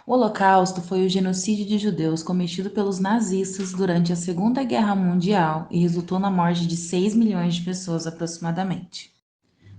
O Holocausto foi o genocídio de judeus cometido pelos nazistas durante a Segunda Guerra Mundial e resultou na morte de 6 milhões de pessoas aproximadamente.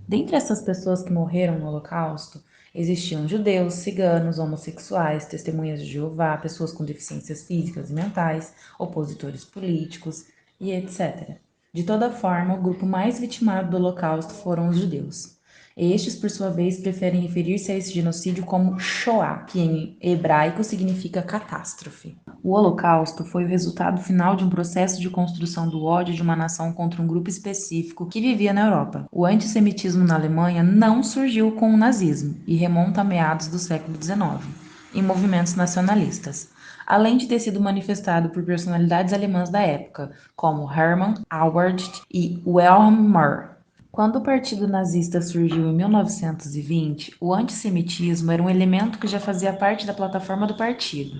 Dentre essas pessoas que morreram no Holocausto, existiam judeus, ciganos, homossexuais, testemunhas de Jeová, pessoas com deficiências físicas e mentais, opositores políticos e etc. De toda forma, o grupo mais vitimado do Holocausto foram os judeus. Estes, por sua vez, preferem referir-se a esse genocídio como Shoah, que em hebraico significa catástrofe. O Holocausto foi o resultado final de um processo de construção do ódio de uma nação contra um grupo específico que vivia na Europa. O antissemitismo na Alemanha não surgiu com o nazismo e remonta a meados do século XIX, em movimentos nacionalistas, além de ter sido manifestado por personalidades alemãs da época, como Hermann Auwart e Wilhelm Marr. Quando o Partido Nazista surgiu em 1920, o antissemitismo era um elemento que já fazia parte da plataforma do partido.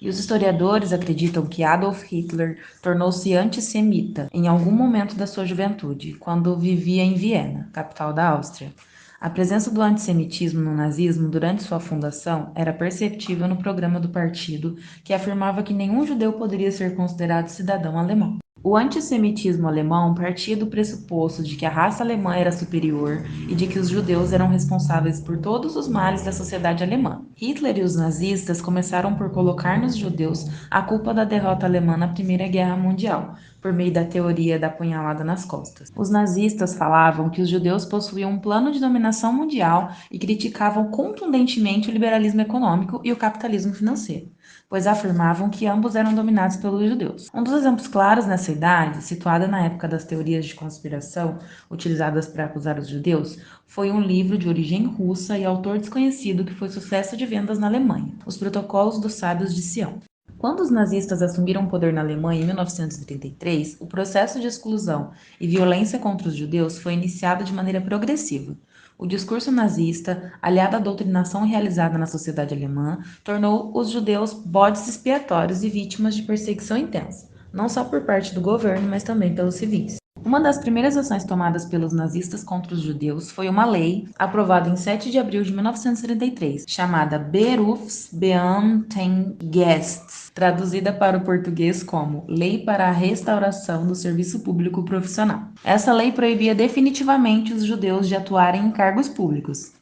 E os historiadores acreditam que Adolf Hitler tornou-se antissemita em algum momento da sua juventude, quando vivia em Viena, capital da Áustria. A presença do antissemitismo no nazismo durante sua fundação era perceptível no programa do partido, que afirmava que nenhum judeu poderia ser considerado cidadão alemão. O antissemitismo alemão partia do pressuposto de que a raça alemã era superior e de que os judeus eram responsáveis por todos os males da sociedade alemã. Hitler e os nazistas começaram por colocar nos judeus a culpa da derrota alemã na Primeira Guerra Mundial, por meio da teoria da punhalada nas costas. Os nazistas falavam que os judeus possuíam um plano de dominação mundial e criticavam contundentemente o liberalismo econômico e o capitalismo financeiro, pois afirmavam que ambos eram dominados pelos judeus. Um dos exemplos claros nessa idade, situada na época das teorias de conspiração utilizadas para acusar os judeus, foi um livro de origem russa e autor desconhecido que foi sucesso de vendas na Alemanha, Os Protocolos dos Sábios de Sião. Quando os nazistas assumiram o poder na Alemanha em 1933, o processo de exclusão e violência contra os judeus foi iniciado de maneira progressiva. O discurso nazista, aliado à doutrinação realizada na sociedade alemã, tornou os judeus bodes expiatórios e vítimas de perseguição intensa, não só por parte do governo, mas também pelos civis. Uma das primeiras ações tomadas pelos nazistas contra os judeus foi uma lei aprovada em 7 de abril de 1933, chamada Berufsbeamtengesetz, traduzida para o português como Lei para a Restauração do Serviço Público Profissional. Essa lei proibia definitivamente os judeus de atuarem em cargos públicos.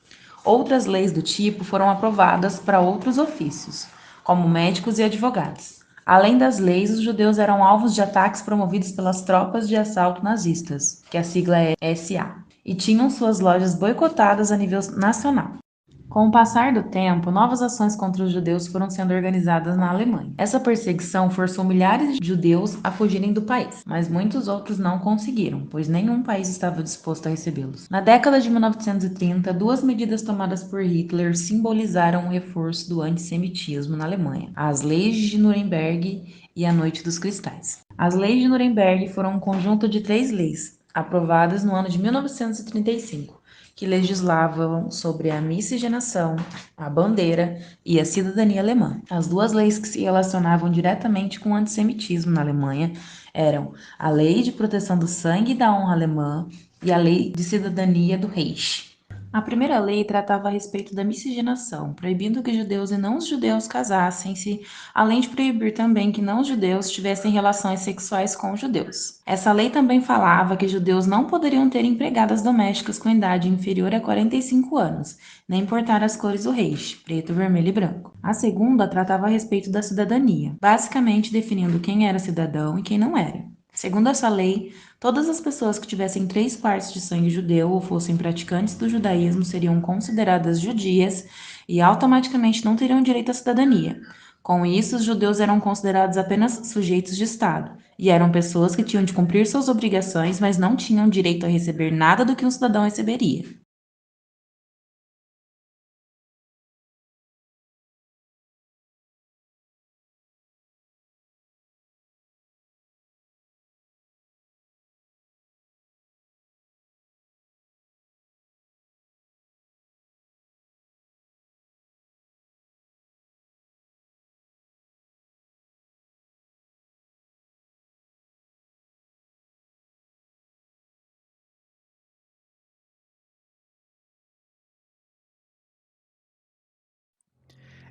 Outras leis do tipo foram aprovadas para outros ofícios, como médicos e advogados. Além das leis, os judeus eram alvos de ataques promovidos pelas tropas de assalto nazistas, que a sigla é SA, e tinham suas lojas boicotadas a nível nacional. Com o passar do tempo, novas ações contra os judeus foram sendo organizadas na Alemanha. Essa perseguição forçou milhares de judeus a fugirem do país, mas muitos outros não conseguiram, pois nenhum país estava disposto a recebê-los. Na década de 1930, duas medidas tomadas por Hitler simbolizaram o reforço do antissemitismo na Alemanha: as Leis de Nuremberg e a Noite dos Cristais. As Leis de Nuremberg foram um conjunto de 3 leis, aprovadas no ano de 1935, que legislavam sobre a miscigenação, a bandeira e a cidadania alemã. As duas leis que se relacionavam diretamente com o antissemitismo na Alemanha eram a Lei de Proteção do Sangue e da Honra Alemã e a Lei de Cidadania do Reich. A primeira lei tratava a respeito da miscigenação, proibindo que judeus e não-judeus casassem-se, além de proibir também que não-judeus tivessem relações sexuais com judeus. Essa lei também falava que judeus não poderiam ter empregadas domésticas com idade inferior a 45 anos, nem portar as cores do Reich, preto, vermelho e branco. A segunda tratava a respeito da cidadania, basicamente definindo quem era cidadão e quem não era. Segundo essa lei, todas as pessoas que tivessem 3 quartos de sangue judeu ou fossem praticantes do judaísmo seriam consideradas judias e automaticamente não teriam direito à cidadania. Com isso, os judeus eram considerados apenas sujeitos de Estado e eram pessoas que tinham de cumprir suas obrigações, mas não tinham direito a receber nada do que um cidadão receberia.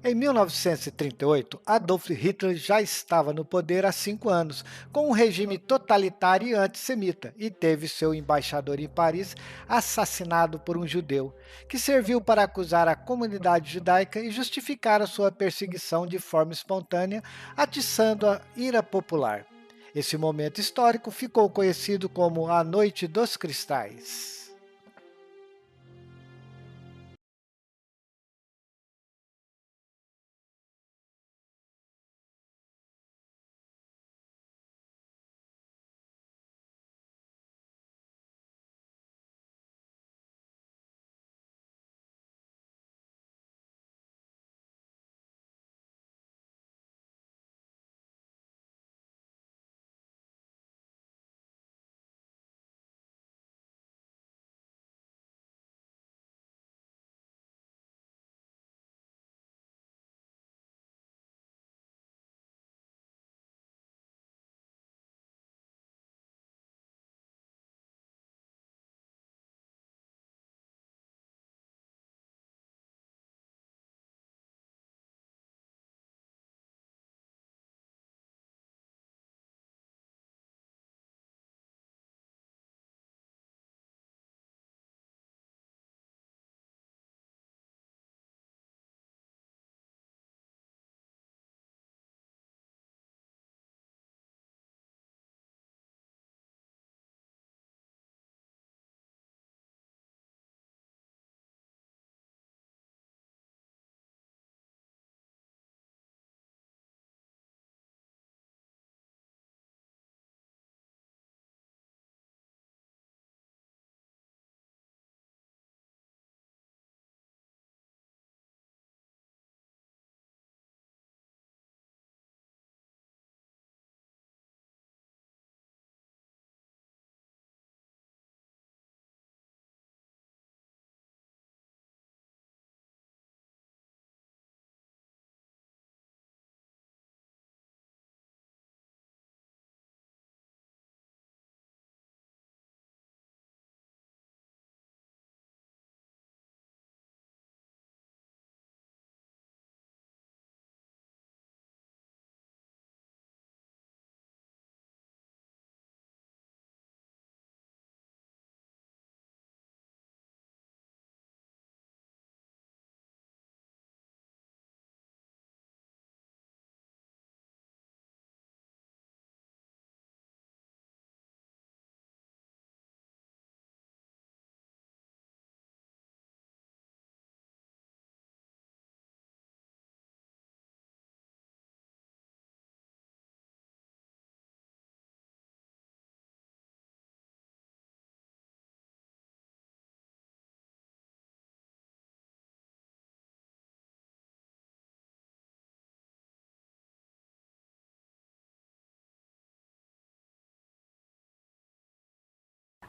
Em 1938, Adolf Hitler já estava no poder há 5 anos, com um regime totalitário e antissemita, e teve seu embaixador em Paris assassinado por um judeu, que serviu para acusar a comunidade judaica e justificar a sua perseguição de forma espontânea, atiçando a ira popular. Esse momento histórico ficou conhecido como a Noite dos Cristais.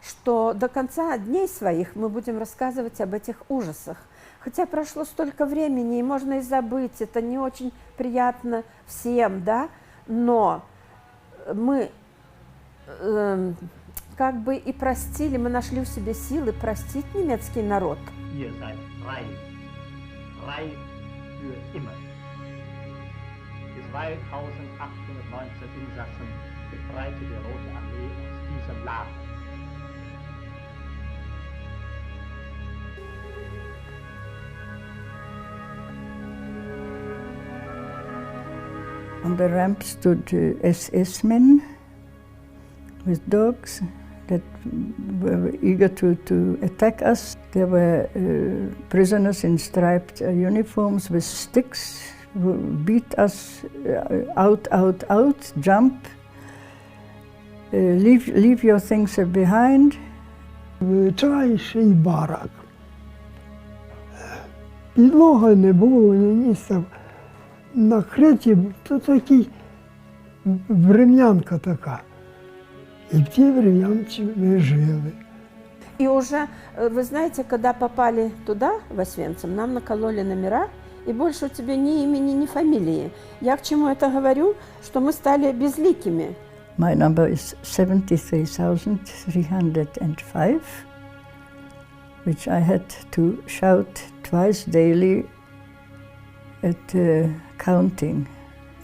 Что до конца дней своих мы будем рассказывать об этих ужасах. Хотя прошло столько времени, и можно и забыть, это не очень приятно всем, да, но мы как бы и простили, мы нашли в себе силы простить немецкий народ. Ihr seid frei, frei für immer. Die 2819 Insassen befreite die Rote Armee aus diesem Lager. On the ramp stood SS men with dogs that were eager to attack us. There were prisoners in striped uniforms with sticks who beat us out, jump, leave your things behind. Звичайший барак. Підлога не було ні місця. Накриті, то такі врем'янка така. І в тій врем'янці ми жили. И уже, вы знаете, когда попали туда, в Освенцим, нам накололи номера, и больше у тебя ни имени, ни фамилии. Я к чему это говорю? Что мы стали безликими. My number is 73,305, which I had to shout twice daily counting,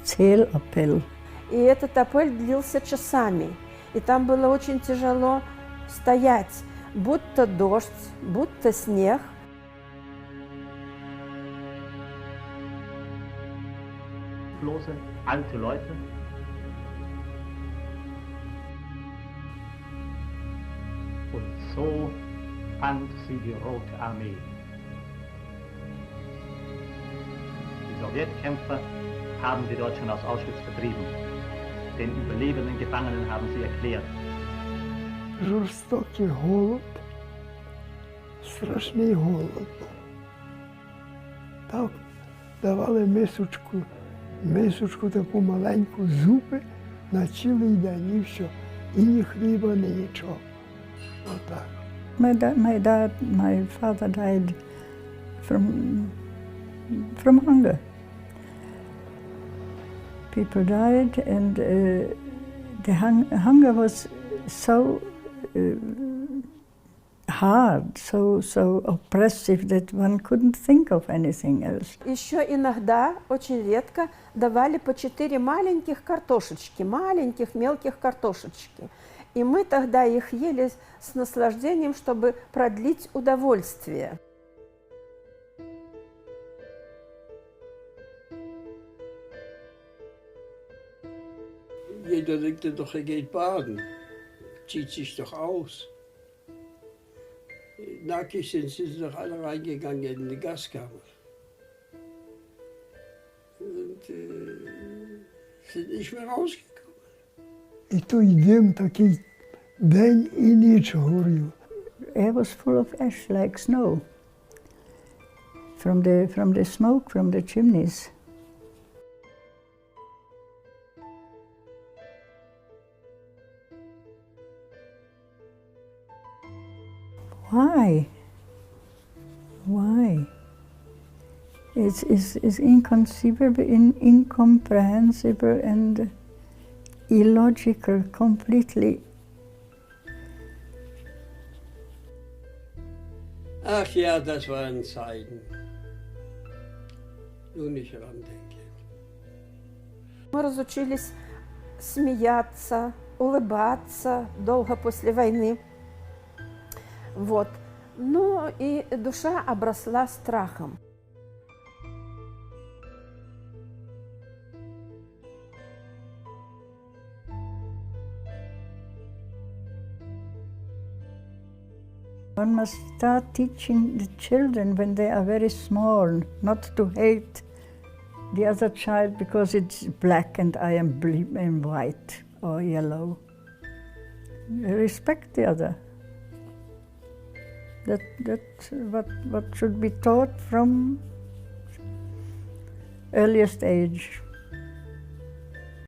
Zählappell. И этот апель длился часами. И там было очень тяжело стоять, будто дождь, будто снег. Bloße alte Leute. Und so fand sie die Rote Armee. Die Sowjetkämpfer haben die Deutschen aus Auschwitz vertrieben. Den überlebenden Gefangenen haben sie erklärt: Жорстокий голод, страшний голод був. Так давали мисочку таку маленьку зупи на цілий день і все. І ні хліба, ні нічого. Отак. My father died from hunger. People died, and the hunger was so hard, so oppressive that one couldn't think of anything else. Еще иногда, очень редко, давали по 4 маленьких картошечки, маленьких мелких картошечки. И мы тогда их ели с наслаждением, чтобы продлить удовольствие. Jeder denkt doch, geht baden, zieht sich doch aus. Nackig sind sie doch alle reingegangen in die Gaskammer. Und sind nicht mehr rausgekommen. І той дим такий день і ніч горів. Air was full of ash like snow from the smoke from the chimneys. Why? Why? It's inconceivable, incomprehensible and illogical completely. Ach ja, das waren Zeiten. Nur nicht randenken. Мы разучились смеяться, улыбаться долго после войны. Вот. Ну и душа обросла страхом. One must start teaching the children when they are very small not to hate the other child because it's black and I am white or yellow. Respect the other. That's what should be taught from earliest age.